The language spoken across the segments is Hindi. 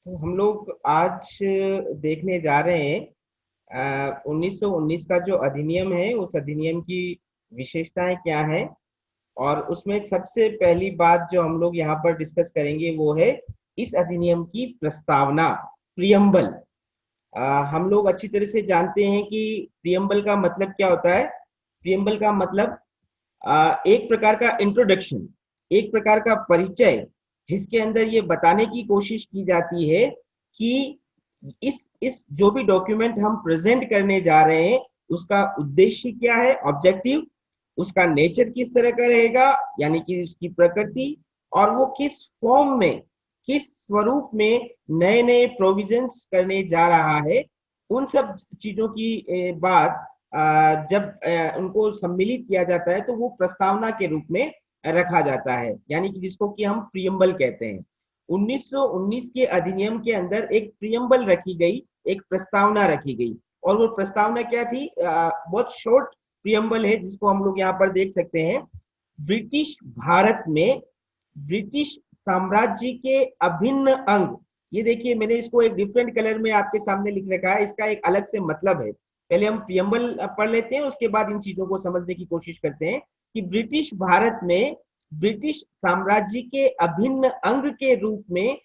तो हम लोग आज देखने जा रहे हैं 1919 का जो अधिनियम है, उस अधिनियम की विशेषताएं क्या है। और उसमें सबसे पहली बात जो हम लोग यहाँ पर डिस्कस करेंगे वो है इस अधिनियम की प्रस्तावना, प्रियम्बल। हम लोग अच्छी तरह से जानते हैं कि प्रियम्बल का मतलब क्या होता है। प्रियम्बल का मतलब एक प्रकार का इंट्रोडक्शन, एक प्रकार का परिचय, जिसके अंदर ये बताने की कोशिश की जाती है कि इस जो भी डॉक्यूमेंट हम प्रेजेंट करने जा रहे हैं उसका उद्देश्य क्या है, ऑब्जेक्टिव, उसका नेचर किस तरह का रहेगा, यानी कि उसकी प्रकृति, और वो किस फॉर्म में, किस स्वरूप में नए नए प्रोविजंस करने जा रहा है। उन सब चीजों की बात जब उनको सम्मिलित किया जाता है तो वो प्रस्तावना के रूप में रखा जाता है, यानी कि जिसको कि हम प्रियम्बल कहते हैं। 1919 के अधिनियम के अंदर एक प्रियम्बल रखी गई, एक प्रस्तावना रखी गई। और वो प्रस्तावना क्या थी? बहुत शॉर्ट प्रियम्बल है, जिसको हम लोग यहाँ पर देख सकते हैं। ब्रिटिश भारत में ब्रिटिश साम्राज्य के अभिन्न अंग, ये देखिए मैंने इसको एक डिफरेंट कलर में आपके सामने लिख रखा है, इसका एक अलग से मतलब है। पहले हम प्रियम्बल पढ़ लेते हैं, उसके बाद इन चीजों को समझने की कोशिश करते हैं कि ब्रिटिश भारत में ब्रिटिश साम्राज्य के अभिन्न अंग के रूप में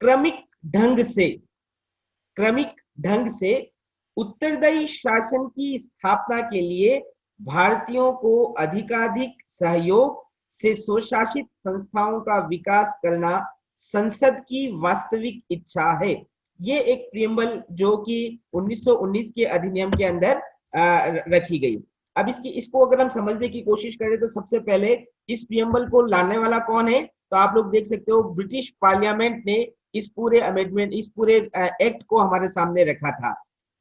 क्रमिक ढंग से क्रमिक ढंग से उत्तरदायी शासन की स्थापना के लिए भारतीयों को अधिकाधिक सहयोग से स्वशासित संस्थाओं का विकास करना संसद की वास्तविक इच्छा है। ये एक प्रियम्बल जो कि 1919 के अधिनियम के अंदर रखी गई। अब इसको अगर हम समझने की कोशिश करें तो सबसे पहले इस प्रियम्बल को लाने वाला कौन है? तो आप लोग देख सकते हो, ब्रिटिश पार्लियामेंट ने इस पूरे अमेंडमेंट, इस पूरे एक्ट को हमारे सामने रखा था।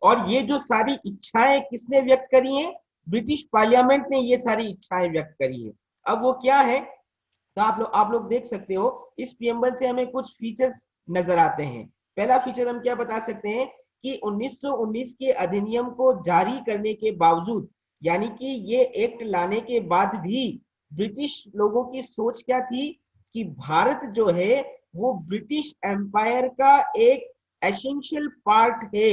और ये जो सारी इच्छाएं किसने व्यक्त करी हैं? ब्रिटिश पार्लियामेंट ने ये सारी इच्छाएं व्यक्त करी है। अब वो क्या है? तो आप लोग देख सकते हो, इस प्रियम्बल से हमें कुछ फीचर्स नजर आते हैं। पहला फीचर हम क्या बता सकते हैं कि 1919 के अधिनियम को जारी करने के बावजूद, यानी कि ये एक्ट लाने के बाद भी ब्रिटिश लोगों की सोच क्या थी कि भारत जो है वो ब्रिटिश एम्पायर का एक एसेंशियल पार्ट है,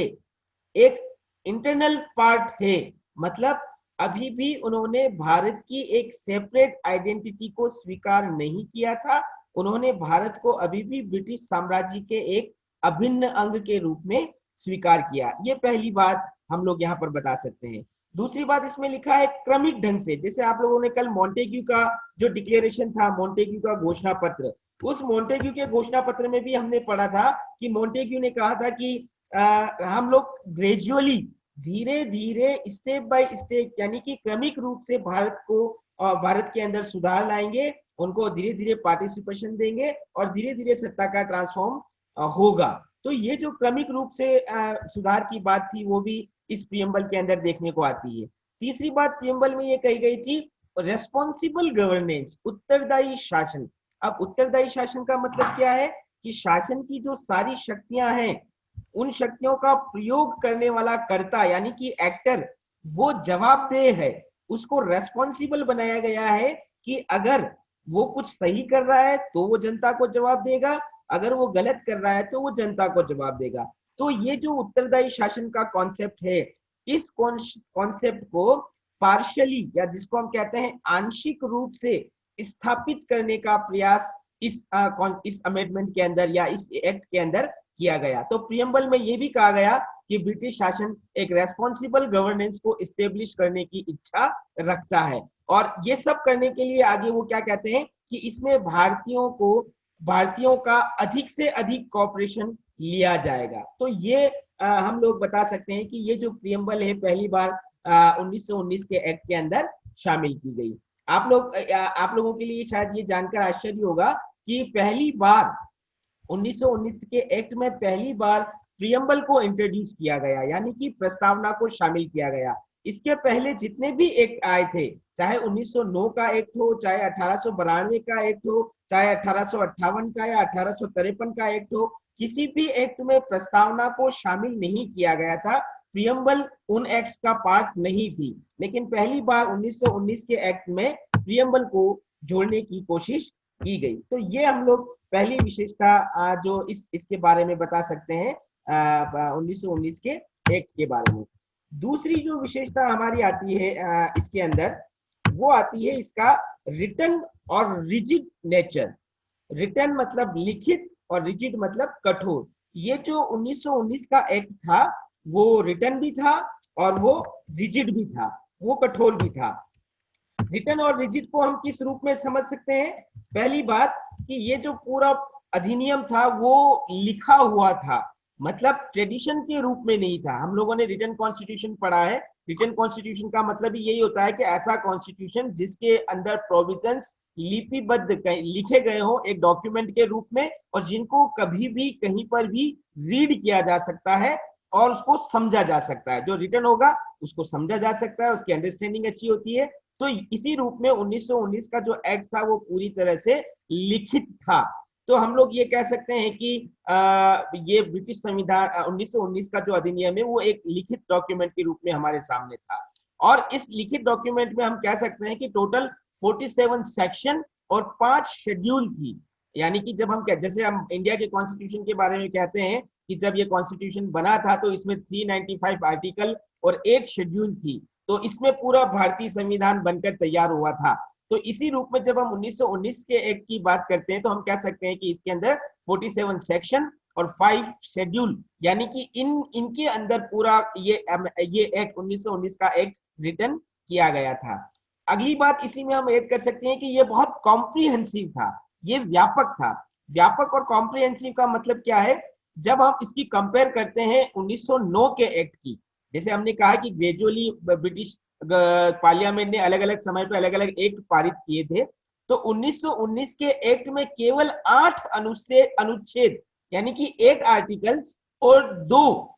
एक इंटरनल पार्ट है। मतलब अभी भी उन्होंने भारत की एक सेपरेट आइडेंटिटी को स्वीकार नहीं किया था। उन्होंने भारत को अभी भी ब्रिटिश साम्राज्य के एक अभिन्न अंग के रूप में स्वीकार किया। ये पहली बात हम लोग यहाँ पर बता सकते हैं। दूसरी बात इसमें लिखा है क्रमिक ढंग से। जैसे आप लोगों ने कल मॉन्टेग्यू का जो डिक्लेरेशन था, मॉन्टेग्यू का घोषणा पत्र, उस मॉन्टेग्यू के घोषणा पत्र में भी हमने पढ़ा था कि मॉन्टेग्यू ने कहा था कि हम लोग ग्रेजुअली, धीरे धीरे, स्टेप बाय स्टेप, यानी कि क्रमिक रूप से भारत के अंदर सुधार लाएंगे, उनको धीरे धीरे पार्टिसिपेशन देंगे और धीरे धीरे सत्ता का ट्रांसफॉर्म होगा। तो ये जो क्रमिक रूप से सुधार की बात थी वो भी इस प्रियम्बल के अंदर देखने को आती है। तीसरी बात प्रियम्बल में ये कही गई थी, रेस्पॉन्सिबल गवर्नेंस, उत्तरदायी शासन। अब उत्तरदायी शासन का मतलब क्या है कि शासन की जो सारी शक्तियां हैं, उन शक्तियों का प्रयोग करने वाला कर्ता, यानी कि एक्टर, वो जवाबदेह है। उसको रेस्पॉन्सिबल बनाया गया है कि अगर वो कुछ सही कर रहा है तो वो जनता को जवाब देगा, अगर वो गलत कर रहा है तो वो जनता को जवाब देगा। तो ये जो उत्तरदायी शासन का कॉन्सेप्ट है, इस कॉन्सेप्ट को पार्शियली, या जिसको हम कहते हैं आंशिक रूप से स्थापित करने का प्रयास इस अमेंडमेंट के अंदर या इस एक्ट के अंदर किया गया। तो प्रियम्बल में यह भी कहा गया कि ब्रिटिश शासन एक रेस्पॉन्सिबल गवर्नेंस को इस्टेब्लिश करने की इच्छा रखता है। और ये सब करने के लिए आगे वो क्या कहते हैं कि इसमें भारतीयों का अधिक से अधिक कॉपरेशन लिया जाएगा। तो ये हम लोग बता सकते हैं कि ये जो प्रियम्बल है पहली बार 1919 के एक्ट के अंदर शामिल की गई। आप लोगों के लिए शायद ये जानकर आश्चर्य होगा कि पहली बार 1919 के एक्ट में पहली बार प्रियम्बल को इंट्रोड्यूस किया गया, यानी कि प्रस्तावना को शामिल किया गया। इसके पहले जितने भी एक्ट आए थे, चाहे 1909 का एक्ट हो, चाहे 1892 का एक्ट हो, चाहे 1858 का या 1853 का एक्ट हो, किसी भी एक्ट में प्रस्तावना को शामिल नहीं किया गया था। प्रियम्बल उन एक्ट्स का पार्ट नहीं थी, लेकिन पहली बार 1919 के एक्ट में प्रियम्बल को जोड़ने की कोशिश की गई। तो ये हम लोग पहली विशेषता जो इसके बारे में बता सकते हैं 1919 के एक्ट के बारे में। दूसरी जो विशेषता हमारी आती है इसके अंदर, वो आती है इसका रिटन और रिजिड नेचर। रिटन मतलब लिखित और रिजिड मतलब कठोर। ये जो 1919 का एक्ट था वो रिटन भी था और वो रिजिड भी था, वो कठोर भी था। रिटन और रिजिड को हम किस रूप में समझ सकते हैं? पहली बात कि ये जो पूरा अधिनियम था वो लिखा हुआ था, मतलब ट्रेडिशन के रूप में नहीं था। हम लोगों ने रिटन कॉन्स्टिट्यूशन पढ़ा है। रिटन कॉन्स्टिट्यूशन का मतलब ही यही होता है कि ऐसा कॉन्स्टिट्यूशन जिसके अंदर प्रोविजंस लिपिबद्ध लिखे गए हो एक डॉक्यूमेंट के रूप में, और जिनको कभी भी कहीं पर भी रीड किया जा सकता है और उसको समझा जा सकता है। जो रिटन होगा उसको समझा जा सकता है, उसकी अंडरस्टैंडिंग अच्छी होती है। तो इसी रूप में 1919 का जो एक्ट था वो पूरी तरह से लिखित था। तो हम लोग ये कह सकते हैं कि ये ब्रिटिश संविधान 1919 का जो अधिनियम है वो एक लिखित डॉक्यूमेंट के रूप में हमारे सामने था। और इस लिखित डॉक्यूमेंट में हम कह सकते हैं कि टोटल 47 सेक्शन और 5 शेड्यूल थी। यानी कि जब हम जैसे हम इंडिया के कॉन्स्टिट्यूशन के बारे में कहते हैं कि जब ये कॉन्स्टिट्यूशन बना था तो इसमें 395 आर्टिकल और 8 शेड्यूल थी। तो इसमें पूरा भारतीय संविधान बनकर तैयार हुआ था। तो इसी रूप में जब हम 1919 के एक्ट की बात करते हैं तो हम कह सकते हैं कि इसके अंदर 47 सेक्शन और 5 शेड्यूल, यानी कि इनके अंदर पूरा ये एक्ट 1919 का एक्ट रिटन किया गया था। अगली बात इसी में हम ऐड कर सकते हैं कि ये बहुत कॉम्प्रिहेंसिव था, ये व्यापक था। व्यापक और कॉम्प्रिहेंसिव का मतलब क्या है? जब हम इसकी कंपेयर करते हैं 1909 के एक्ट की, जैसे हमने कहा कि ग्रेजुअली ब्रिटिश पार्लियामेंट ने अलग अलग समय पर अलग अलग एक्ट पारित किए थे, तो 1919 के एक्ट में केवल 8 अनुच्छेद यानी कि 8 आर्टिकल्स और 2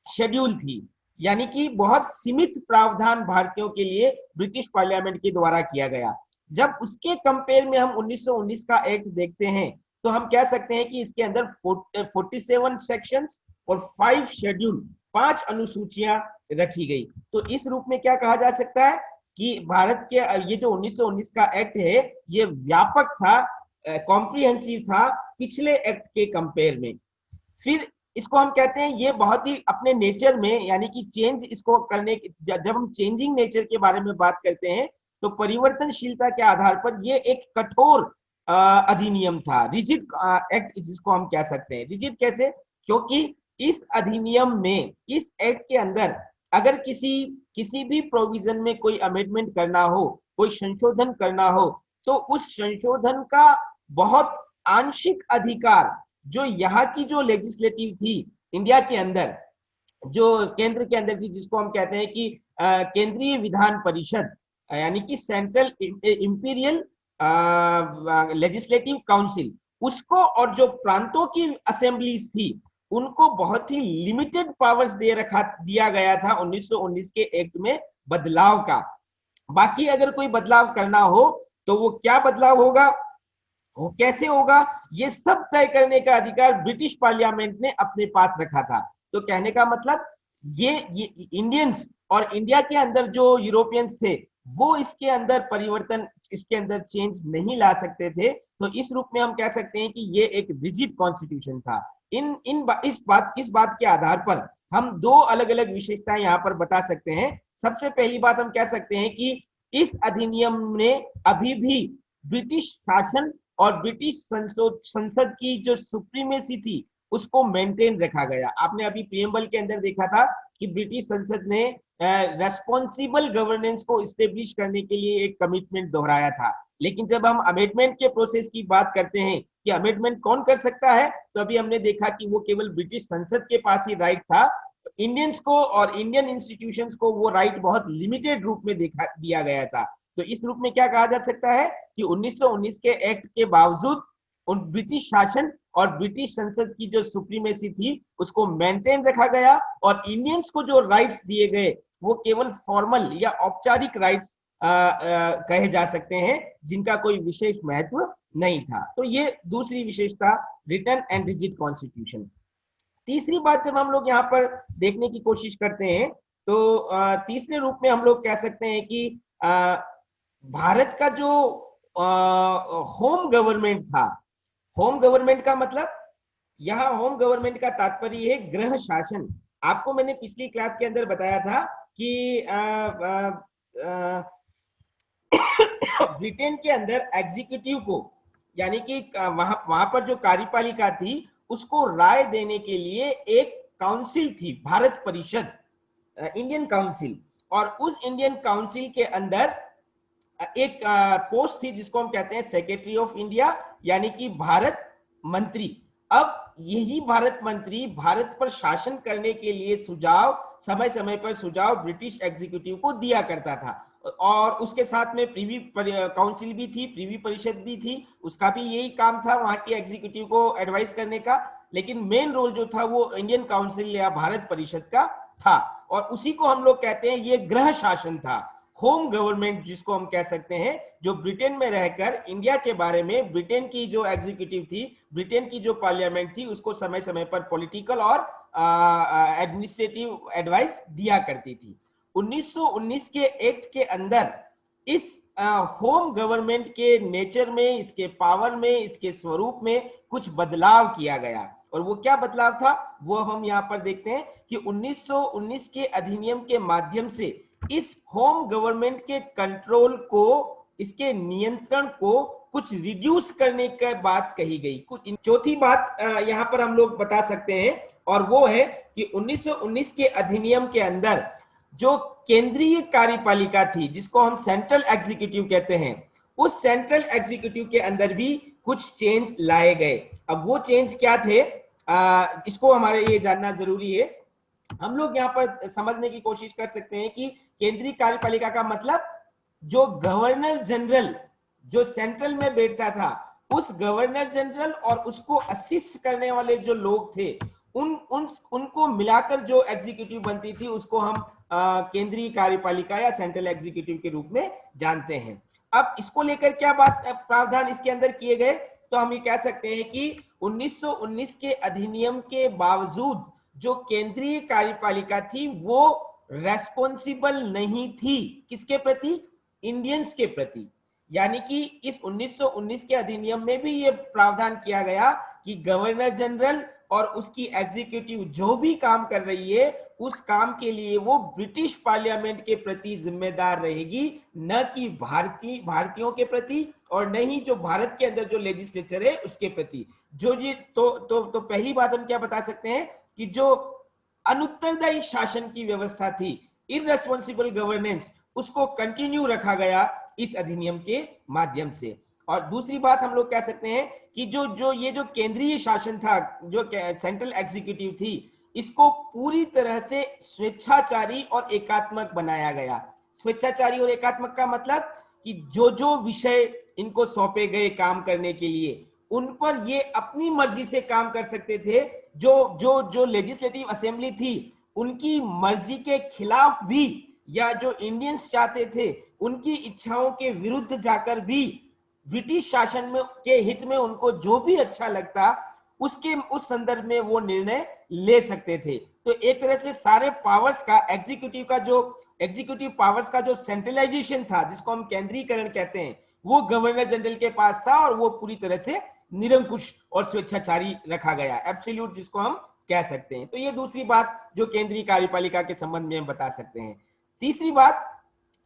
शेड्यूल थी। यानी कि बहुत सीमित प्रावधान भारतीयों के लिए ब्रिटिश पार्लियामेंट के द्वारा किया गया। जब उसके कंपेयर में हम 1919 का एक्ट देखते हैं तो हम कह सकते हैं कि इसके अंदर 47 सेक्शंस और 5 शेड्यूल, 5 अनुसूचियां रखी गई। तो इस रूप में क्या कहा जा सकता है कि भारत के ये जो 1919 का एक्ट है ये व्यापक था, कॉम्प्रिहेंसिव था पिछले एक्ट के कंपेयर में। फिर इसको हम कहते हैं ये बहुत ही अपने नेचर में, यानी कि चेंज इसको करने, जब हम चेंजिंग नेचर के बारे में बात करते हैं तो परिवर्तनशीलता के आधार पर ये एक कठोर अधिनियम था, रिजिड एक्ट जिसको हम कह सकते हैं। रिजिड कैसे? क्योंकि इस अधिनियम में, इस एक्ट के अंदर अगर किसी भी प्रोविजन में कोई अमेंडमेंट करना हो, कोई संशोधन करना हो, तो उस संशोधन का बहुत आंशिक अधिकार जो यहाँ की जो लेजिस्लेटिव थी इंडिया के अंदर, जो केंद्र के अंदर थी, जिसको हम कहते हैं कि केंद्रीय विधान परिषद, यानी कि सेंट्रल इंपीरियल लेजिस्लेटिव काउंसिल, उसको और जो प्रांतों की असेंबलीज थी उनको बहुत ही लिमिटेड पावर्स दिया गया था 1919 के एक्ट में बदलाव का। बाकी अगर कोई बदलाव करना हो तो वो क्या बदलाव होगा, वो कैसे होगा, ये सब तय करने का अधिकार ब्रिटिश पार्लियामेंट ने अपने पास रखा था। तो कहने का मतलब ये इंडियंस और इंडिया के अंदर जो यूरोपियंस थे वो इसके अंदर परिवर्तन, इसके अंदर चेंज नहीं ला सकते थे। तो इस रूप में हम कह सकते हैं कि ये एक रिजिड कॉन्स्टिट्यूशन था। इस बात के आधार पर हम दो अलग अलग विशेषताएं यहाँ पर बता सकते हैं। सबसे पहली बात हम कह सकते हैं कि इस अधिनियम ने अभी भी ब्रिटिश शासन और ब्रिटिश संसद की जो सुप्रीमेसी थी उसको मेंटेन रखा गया। आपने अभी प्रीएम्बल के अंदर देखा था कि ब्रिटिश संसद ने रेस्पॉन्सिबल गवर्नेंस को इस्टेब्लिश करने के लिए एक कमिटमेंट दोहराया था। लेकिन जब हम अमेंडमेंट के प्रोसेस की बात करते हैं कि अमेंडमेंट कौन कर सकता है, तो अभी हमने देखा कि वो केवल ब्रिटिश संसद के पास ही राइट था। इंडियंस को और इंडियन इंस्टीट्यूशंस को वो राइट बहुत लिमिटेड रूप में दिया गया था। तो इस रूप में क्या कहा जा सकता है कि 1919 के एक्ट के बावजूद उन ब्रिटिश शासन और ब्रिटिश संसद की जो सुप्रीमेसी थी उसको मेंटेन रखा गया, और इंडियंस को जो राइट्स दिए गए वो केवल फॉर्मल या औपचारिक राइट्स कहे जा सकते हैं, जिनका कोई विशेष महत्व नहीं था। तो ये दूसरी विशेषता, रिटन एंड रिजिड कॉन्स्टिट्यूशन। तीसरी बात जब हम लोग यहाँ पर देखने की कोशिश करते हैं तो तीसरे रूप में हम लोग कह सकते हैं कि भारत का जो होम गवर्नमेंट था। होम गवर्नमेंट का मतलब, यहाँ होम गवर्नमेंट का तात्पर्य है गृह शासन। आपको मैंने पिछली क्लास के अंदर बताया था कि ब्रिटेन के अंदर एग्जीक्यूटिव को, यानी कि वहां वहां पर जो कार्यपालिका थी उसको राय देने के लिए एक काउंसिल थी, भारत परिषद, इंडियन काउंसिल। और उस इंडियन काउंसिल के अंदर एक पोस्ट थी जिसको हम कहते हैं सेक्रेटरी ऑफ इंडिया, यानी कि भारत मंत्री। अब यही भारत मंत्री भारत पर शासन करने के लिए सुझाव, समय समय पर सुझाव ब्रिटिश एग्जीक्यूटिव को दिया करता था। और उसके साथ में प्रीवी काउंसिल भी थी, प्रीवी परिषद भी थी, उसका भी यही काम था वहां के एग्जीक्यूटिव को एडवाइस करने का। लेकिन मेन रोल जो था वो इंडियन काउंसिल या भारत परिषद का था, और उसी को हम लोग कहते हैं ये गृह शासन था, होम गवर्नमेंट जिसको हम कह सकते हैं, जो ब्रिटेन में रहकर इंडिया के बारे में ब्रिटेन की जो एग्जीक्यूटिव थी, ब्रिटेन की जो पार्लियामेंट थी, उसको समय समय पर पॉलिटिकल और एडमिनिस्ट्रेटिव एडवाइस दिया करती थी। 1919 के एक्ट के अंदर इस होम गवर्नमेंट के नेचर में, इसके पावर में, इसके स्वरूप में कुछ बदलाव किया गया। और वो क्या बदलाव था वो हम यहाँ पर देखते हैं कि 1919 के अधिनियम के माध्यम से इस होम गवर्नमेंट के कंट्रोल को, इसके नियंत्रण को कुछ रिड्यूस करने की बात कही गई। कुछ चौथी बात यहाँ पर हम लोग बता सकते हैं, और वो है कि 1919 के अधिनियम के अंदर जो केंद्रीय कार्यपालिका थी, जिसको हम सेंट्रल एग्जीक्यूटिव कहते हैं, उस सेंट्रल एग्जीक्यूटिव के अंदर भी कुछ चेंज लाए गए। अब वो चेंज क्या थे, इसको हमारे लिए जानना जरूरी है। हम लोग यहाँ पर समझने की कोशिश कर सकते हैं कि केंद्रीय कार्यपालिका का मतलब जो गवर्नर जनरल जो सेंट्रल में बैठता था, उस गवर्नर जनरल और उसको असिस्ट करने वाले जो लोग थे, उनको मिलाकर जो एग्जीक्यूटिव बनती थी, उसको हम केंद्रीय कार्यपालिका या सेंट्रल एग्जीक्यूटिव के रूप में जानते हैं। अब इसको लेकर क्या बात प्रावधान इसके अंदर किए गए, तो हम ये कह सकते हैं कि 1919 के अधिनियम के बावजूद जो केंद्रीय कार्यपालिका थी वो रेस्पॉन्सिबल नहीं थी, किसके प्रति, इंडियंस के प्रति। यानी कि इस 1919 के अधिनियम में भी ये प्रावधान किया गया कि गवर्नर जनरल और उसकी एग्जीक्यूटिव जो भी काम कर रही है, उस काम के लिए वो ब्रिटिश पार्लियामेंट के प्रति जिम्मेदार रहेगी, न कि भारतीयों के प्रति, और न ही जो भारत के अंदर जो लेजिस्लेचर है उसके प्रति। जो ये तो पहली बात हम क्या बता सकते हैं कि जो अनुत्तरदायी शासन की व्यवस्था थी, इररेस्पॉन्सिबल गवर्नेंस, उसको कंटिन्यू रखा गया इस अधिनियम के माध्यम से। और दूसरी बात हम लोग कह सकते हैं कि ये जो केंद्रीय शासन था, जो सेंट्रल एग्जीक्यूटिव थी, इसको पूरी तरह से स्वेच्छाचारी और एकात्मक बनाया गया। स्वेच्छाचारी और एकात्मक का मतलब कि जो विषय इनको सौंपे गए काम करने के लिए, उन पर ये अपनी मर्जी से काम कर सकते थे। जो लेजिस्लेटिव असेंबली थी, उनकी मर्जी के खिलाफ भी, या जो इंडियंस चाहते थे उनकी इच्छाओं के विरुद्ध जाकर भी, ब्रिटिश शासन में के हित में उनको जो भी अच्छा लगता, उस संदर्भ में वो निर्णय ले सकते थे। तो एक तरह से सारे पावर्स का, एग्जीक्यूटिव पावर्स का जो सेंट्रलाइजेशन था, जिसको हम केंद्रीकरण कहते हैं, वो गवर्नर जनरल के पास था, और वो पूरी तरह से निरंकुश और स्वेच्छाचारी रखा गया, एब्सोल्यूट जिसको हम कह सकते हैं। तो ये दूसरी बात जो केंद्रीय कार्यपालिका के संबंध में हम बता सकते हैं। तीसरी बात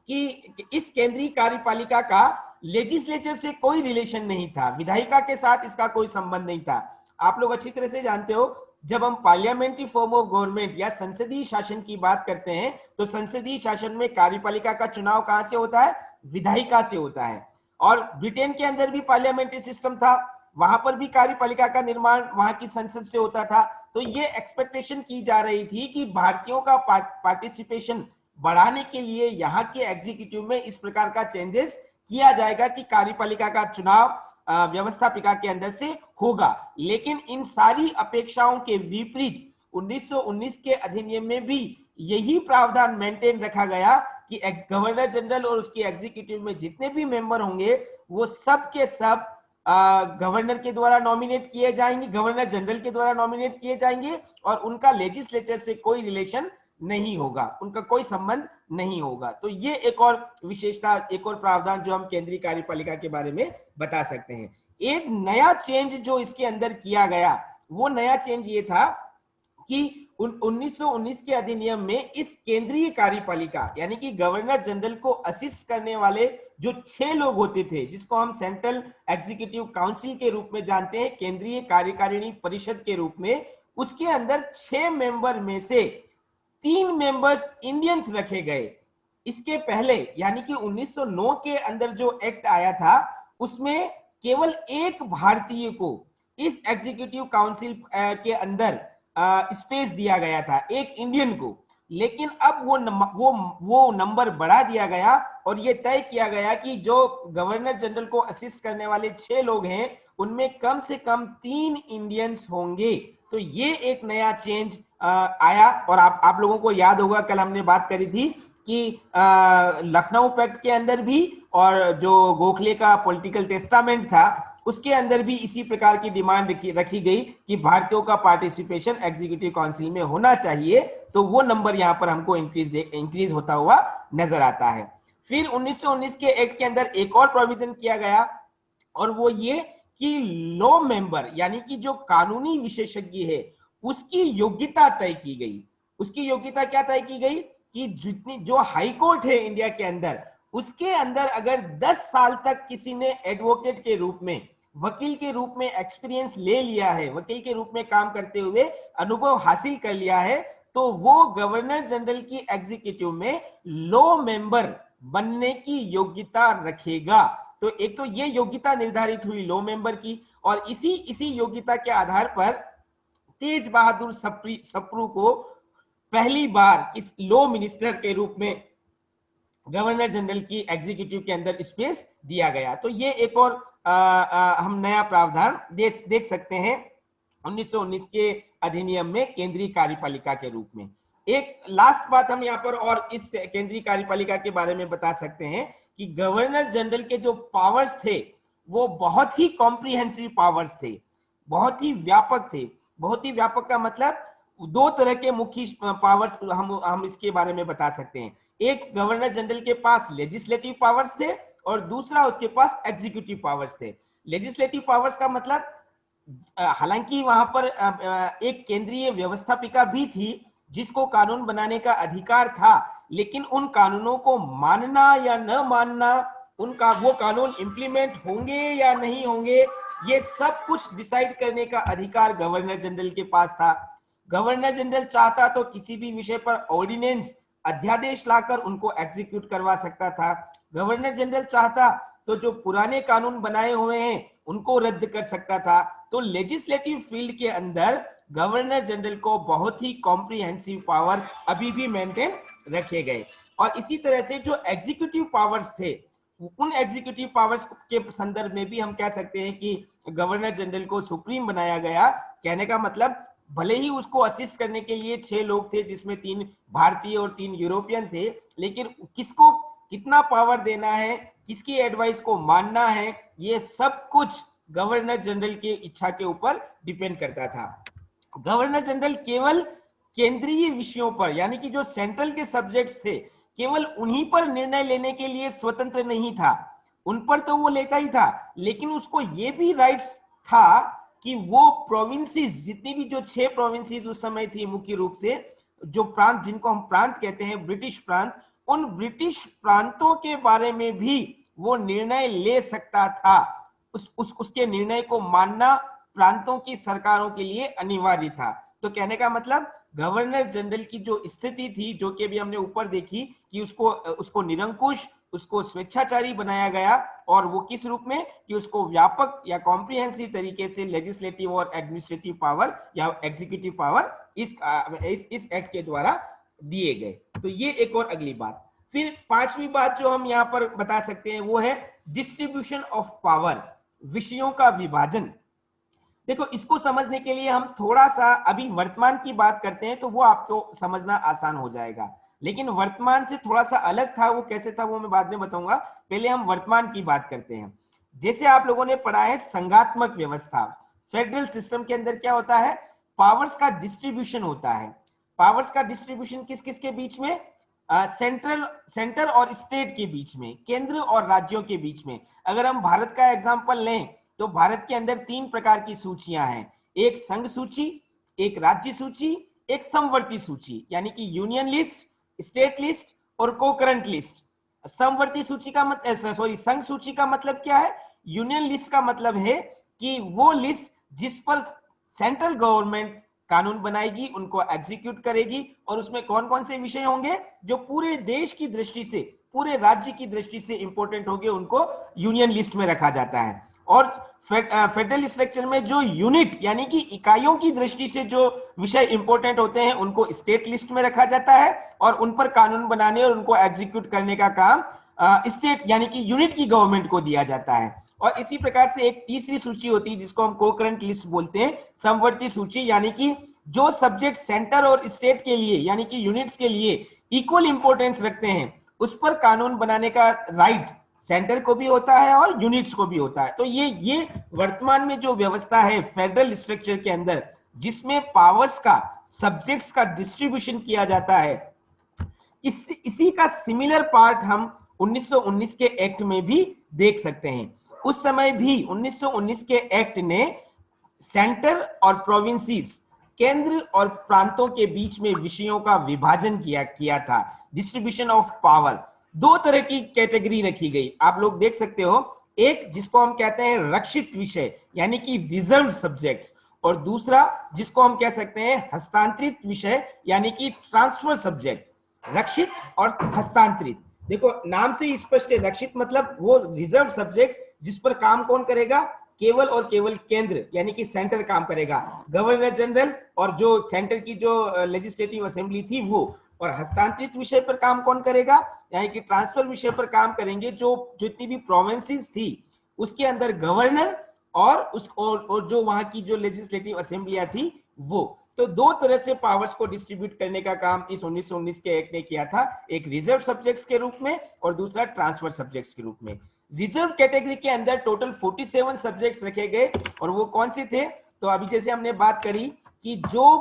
कि इस केंद्रीय कार्यपालिका का लेजिस्लेचर से कोई रिलेशन नहीं था, विधायिका के साथ इसका कोई संबंध नहीं था। आप लोग अच्छी तरह से जानते हो, जब हम पार्लियामेंट्री फॉर्म ऑफ गवर्नमेंट या संसदीय शासन की बात करते हैं, तो संसदीय शासन में कार्यपालिका का चुनाव कहां से होता है, विधायिका से होता है। और ब्रिटेन के अंदर भी पार्लियामेंट्री सिस्टम था, वहां पर भी कार्यपालिका का निर्माण वहां की संसद से होता था। तो ये एक्सपेक्टेशन की जा रही थी कि भारतीयों का पार्टिसिपेशन बढ़ाने के लिए यहाँ के एग्जीक्यूटिव में इस प्रकार का चेंजेस किया जाएगा कि कार्यपालिका का चुनाव व्यवस्थापिका के अंदर से होगा। लेकिन इन सारी अपेक्षाओं के विपरीत 1919 के अधिनियम में भी यही प्रावधान मेंटेन रखा गया कि गवर्नर जनरल और उसकी एग्जीक्यूटिव में जितने भी मेंबर होंगे, वो सब के सब गवर्नर के द्वारा नॉमिनेट किए जाएंगे, गवर्नर जनरल के द्वारा नॉमिनेट किए जाएंगे, और उनका लेजिस्लेचर से कोई रिलेशन नहीं होगा, उनका कोई संबंध नहीं होगा। तो ये एक और विशेषता, एक और प्रावधान जो हम केंद्रीय कार्यपालिका के बारे में बता सकते हैं। एक नया चेंज जो इसके अंदर किया गया, वो नया चेंज ये था कि 1919 के अधिनियम में इस केंद्रीय कार्यपालिका यानी कि गवर्नर जनरल को असिस्ट करने वाले जो 6 लोग होते थे, जिसको हम सेंट्रल एग्जीक्यूटिव काउंसिल के रूप में जानते हैं, केंद्रीय कार्यकारिणी परिषद के रूप में, उसके अंदर 6 मेंबर में से 3 मेंबर्स इंडियंस रखे गए। इसके पहले यानी कि 1909 के अंदर जो एक्ट आया था, उसमें केवल एक भारतीय को इस एग्जीक्यूटिव काउंसिल के अंदर स्पेस दिया गया था, एक इंडियन को। लेकिन अब वो नंबर बढ़ा दिया गया और ये तय किया गया कि जो गवर्नर जनरल को असिस्ट करने वाले 6 लोग हैं, उनमें कम से कम 3 इंडियंस होंगे। तो ये एक नया चेंज आया। और आप लोगों को याद होगा, कल हमने बात करी थी कि लखनऊ पैक्ट के अंदर भी और जो गोखले का पॉलिटिकल टेस्टामेंट था, उसके अंदर भी इसी प्रकार की डिमांड रखी गई कि भारतीयों का पार्टिसिपेशन एग्जीक्यूटिव काउंसिल में होना चाहिए। तो वो नंबर यहां पर हमको इंक्रीज होता हुआ नजर आता है। फिर 1919 के एक्ट के अंदर एक और प्रोविजन किया गया, और वो ये कि लॉ मेंबर यानी कि जो कानूनी विशेषज्ञ है, उसकी योग्यता तय की गई। उसकी योग्यता क्या तय की गई कि जितनी जो हाई कोर्ट है इंडिया के अंदर, उसके अंदर अगर 10 साल तक किसी ने एडवोकेट के रूप में, वकील के रूप में एक्सपीरियंस ले लिया है, वकील के रूप में काम करते हुए अनुभव हासिल कर लिया है, तो वो गवर्नर जनरल की एग्जीक्यूटिव में लॉ मेंबर बनने की योग्यता रखेगा। तो एक तो ये योग्यता निर्धारित हुई लॉ मेंबर की, और इसी योग्यता के आधार पर तेज बहादुर सप्रू को पहली बार इस लॉ मिनिस्टर के रूप में गवर्नर जनरल की एग्जीक्यूटिव के अंदर स्पेस दिया गया। तो ये एक और हम नया प्रावधान देख सकते हैं 1919 के अधिनियम में केंद्रीय कार्यपालिका के रूप में। एक लास्ट बात हम यहाँ पर और इस केंद्रीय कार्यपालिका के बारे में बता सकते हैं कि गवर्नर जनरल के जो पावर्स थे, वो बहुत ही कॉम्प्रिहेंसिव पावर्स थे, बहुत ही व्यापक थे। बहुत ही व्यापक का मतलब 2 तरह के मुख्य पावर्स हम इसके बारे में बता सकते हैं। एक, गवर्नर जनरल के पास लेजिस्लेटिव पावर्स थे और दूसरा उसके पास एग्जीक्यूटिव पावर्स थे। लेजिस्लेटिव पावर्स का मतलब, हालांकि वहां पर एक केंद्रीय व्यवस्थापिका भी थी जिसको कानून बनाने का अधिकार था, लेकिन उन कानूनों को मानना या न मानना, उनका वो कानून इंप्लीमेंट होंगे या नहीं होंगे, ये सब कुछ डिसाइड करने का अधिकार गवर्नर जनरल के पास था। गवर्नर जनरल चाहता तो किसी भी विषय पर ऑर्डिनेंस, अध्यादेश लाकर उनको एग्जीक्यूट करवा सकता था। गवर्नर जनरल चाहता तो जो पुराने कानून बनाए हुए हैं उनको रद्द कर सकता था। तो लेजिस्लेटिव फील्ड के अंदर गवर्नर जनरल को बहुत ही कॉम्प्रिहेंसिव पावर अभी भी मेंटेन रखे गए। और इसी तरह से जो एग्जीक्यूटिव पावर्स थे, उन एग्जीक्यूटिव पावर्स के संदर्भ में भी हम कह सकते हैं कि गवर्नर जनरल को सुप्रीम बनाया गया। कहने का मतलब, भले ही उसको असिस्ट करने के लिए 6 लोग थे, जिसमें 3 भारतीय और 3 यूरोपियन थे, लेकिन किसको कितना पावर देना है, किसकी एडवाइस को मानना है, ये सब कुछ गवर्नर जनरल की इच्छा के ऊपर डिपेंड करता था। गवर्नर जनरल केवल केंद्रीय विषयों पर, यानी कि जो सेंट्रल के सब्जेक्ट्स थे, केवल उन्हीं पर निर्णय लेने के लिए स्वतंत्र नहीं था। उन पर तो वो लेता ही था, लेकिन उसको ये भी राइट्स था कि वो प्रोविंसेस, जितनी भी जो 6 प्रोविंसेस उस समय थी, मुख्य रूप से जो प्रांत, जिनको हम प्रांत कहते हैं, ब्रिटिश प्रांत, उन ब्रिटिश प्रांतों के बारे में भी वो निर्णय ले सकता था। उसके निर्णय को मानना प्रांतों की सरकारों के लिए अनिवार्य था। तो कहने का मतलब, गवर्नर जनरल की जो स्थिति थी, जो कि अभी हमने ऊपर देखी कि उसको निरंकुश, उसको स्वेच्छाचारी बनाया गया, और वो किस रूप में कि उसको व्यापक या कॉम्प्रिहेंसिव तरीके से लेजिस्लेटिव और एडमिनिस्ट्रेटिव पावर या एग्जीक्यूटिव पावर इस एक्ट के द्वारा दिए गए। तो ये एक और अगली बात। फिर 5वीं बात जो हम यहाँ पर बता सकते हैं वो है डिस्ट्रीब्यूशन ऑफ पावर, विषयों का विभाजन। देखो, इसको समझने के लिए हम थोड़ा सा अभी वर्तमान की बात करते हैं, तो वो आपको समझना आसान हो जाएगा। लेकिन वर्तमान से थोड़ा सा अलग था, वो कैसे था वो मैं बाद में बताऊंगा। पहले हम वर्तमान की बात करते हैं। जैसे आप लोगों ने पढ़ा है संघात्मक व्यवस्था, फेडरल सिस्टम के अंदर क्या होता है, पावर्स का डिस्ट्रीब्यूशन होता है। पावर्स का डिस्ट्रीब्यूशन किस किस के बीच में? सेंटर और स्टेट के बीच में, केंद्र और राज्यों के बीच में। अगर हम भारत का एग्जांपल लें तो भारत के अंदर 3 प्रकार की सूचियां हैं, एक संघ सूची, एक राज्य सूची, एक समवर्ती सूची, यानी कि यूनियन लिस्ट, स्टेट लिस्ट और कोकरेंट लिस्ट। समवर्ती सूची का मतलब, सॉरी, संघ सूची का मतलब क्या है? यूनियन लिस्ट का मतलब है कि वो लिस्ट जिस पर सेंट्रल गवर्नमेंट कानून बनाएगी, उनको एग्जीक्यूट करेगी, और उसमें कौन कौन से विषय होंगे जो पूरे देश की दृष्टि से, पूरे राज्य की दृष्टि से इंपॉर्टेंट होंगे, उनको यूनियन लिस्ट में रखा जाता है। और फेडरल स्ट्रक्चर में जो यूनिट यानी कि इकाइयों की दृष्टि से जो विषय इंपॉर्टेंट होते हैं, उनको स्टेट लिस्ट में रखा जाता है, और उन पर कानून बनाने और उनको एग्जीक्यूट करने का काम स्टेट यानी कि यूनिट की गवर्नमेंट को दिया जाता है। और इसी प्रकार से एक तीसरी सूची होती है जिसको हम कोकरेंट लिस्ट बोलते हैं, समवर्ती सूची, यानी कि जो सब्जेक्ट सेंटर और स्टेट के लिए यानी कि यूनिट्स के लिए इक्वल इंपॉर्टेंस रखते हैं, उस पर कानून बनाने का राइट सेंटर को भी होता है और यूनिट्स को भी होता है। तो ये वर्तमान में जो व्यवस्था है फेडरल स्ट्रक्चर के अंदर, जिसमें पावर्स का, सब्जेक्ट्स का डिस्ट्रीब्यूशन किया जाता है, इसी का सिमिलर पार्ट हम 1919 के एक्ट में भी देख सकते हैं। उस समय भी 1919 के एक्ट ने सेंटर और प्रोविंसेस, केंद्र और प्रांतों के बीच में विषयों का विभाजन किया था, डिस्ट्रीब्यूशन ऑफ पावर। 2 तरह की कैटेगरी रखी गई, आप लोग देख सकते हो, एक जिसको हम कहते हैं रक्षित विषय यानी कि रिजर्व्ड सब्जेक्ट्स, और दूसरा जिसको हम कह सकते हैं हस्तांतरित विषय यानी कि ट्रांसफर सब्जेक्ट। रक्षित और हस्तांतरित, देखो नाम से ही स्पष्ट है, रक्षित मतलब वो रिजर्व सब्जेक्ट जिस पर काम कौन करेगा? केवल और केवल केंद्र यानी कि सेंटर काम करेगा, गवर्नर जनरल और जो सेंटर की जो लेजिस्लेटिव असेंबली थी वो। और हस्तांतरित विषय पर काम कौन करेगा? यानी कि ट्रांसफर विषय पर काम करेंगे जो जितनी भी प्रोविंसेस थी उसके अंदर गवर्नर और जो वहां की जो लेजिस्लेटिव असेंबलियां थी वो। तो 2 तरह से पावर्स को डिस्ट्रीब्यूट करने का काम इस 1919 के एक्ट ने किया था, एक रिजर्व सब्जेक्ट्स के रूप में और दूसरा ट्रांसफर सब्जेक्ट्स के रूप में। रिजर्व कैटेगरी के अंदर टोटल 47 सब्जेक्ट्स रखे गए, और वो कौन से थे? तो अभी जैसे हमने बात करी कि जो